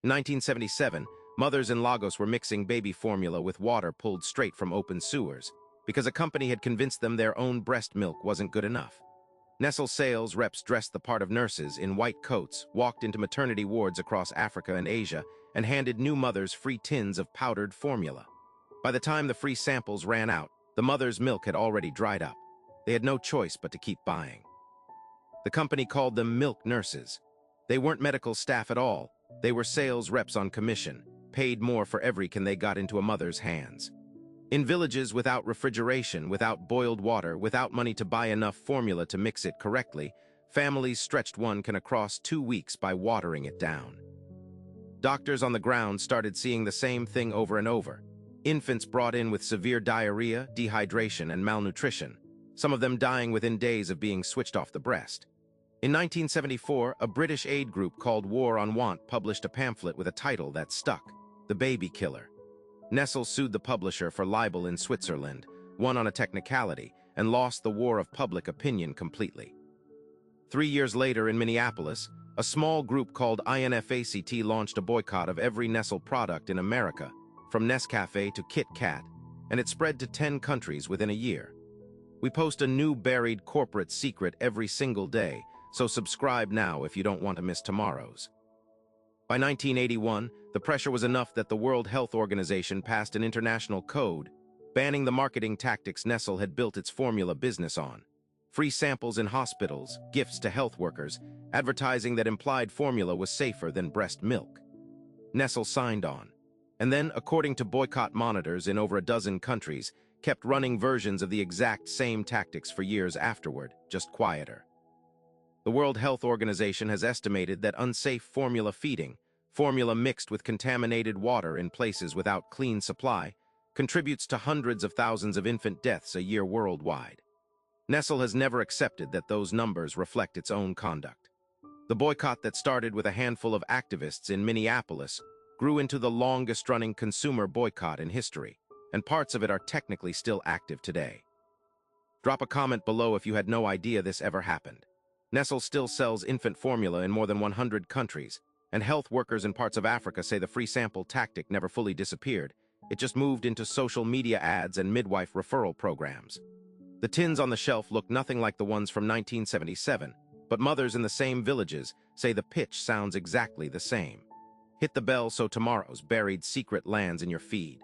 In 1977, mothers in Lagos were mixing baby formula with water pulled straight from open sewers because a company had convinced them their own breast milk wasn't good enough. Nestle sales reps dressed the part of nurses in white coats, walked into maternity wards across Africa and Asia, and handed new mothers free tins of powdered formula. By the time the free samples ran out, the mother's milk had already dried up. They had no choice but to keep buying. The company called them milk nurses. They weren't medical staff at all. They were sales reps on commission, paid more for every can they got into a mother's hands. In villages without refrigeration, without boiled water, without money to buy enough formula to mix it correctly, families stretched one can across 2 weeks by watering it down. Doctors on the ground started seeing the same thing over and over. Infants brought in with severe diarrhea, dehydration, and malnutrition, some of them dying within days of being switched off the breast. In 1974, a British aid group called War on Want published a pamphlet with a title that stuck, The Baby Killer. Nestle sued the publisher for libel in Switzerland, won on a technicality, and lost the war of public opinion completely. 3 years later in Minneapolis, a small group called INFACT launched a boycott of every Nestle product in America, from Nescafe to Kit Kat, and it spread to 10 countries within a year. We post a new buried corporate secret every single day, so subscribe now if you don't want to miss tomorrow's. By 1981, the pressure was enough that the World Health Organization passed an international code, banning the marketing tactics Nestle had built its formula business on. Free samples in hospitals, gifts to health workers, advertising that implied formula was safer than breast milk. Nestle signed on, and then, according to boycott monitors in over a dozen countries, kept running versions of the exact same tactics for years afterward, just quieter. The World Health Organization has estimated that unsafe formula feeding, formula mixed with contaminated water in places without clean supply, contributes to hundreds of thousands of infant deaths a year worldwide. Nestle has never accepted that those numbers reflect its own conduct. The boycott that started with a handful of activists in Minneapolis grew into the longest-running consumer boycott in history, and parts of it are technically still active today. Drop a comment below if you had no idea this ever happened. Nestle still sells infant formula in more than 100 countries, and health workers in parts of Africa say the free sample tactic never fully disappeared. It just moved into social media ads and midwife referral programs. The tins on the shelf look nothing like the ones from 1977, but mothers in the same villages say the pitch sounds exactly the same. Hit the bell so tomorrow's buried secret lands in your feed.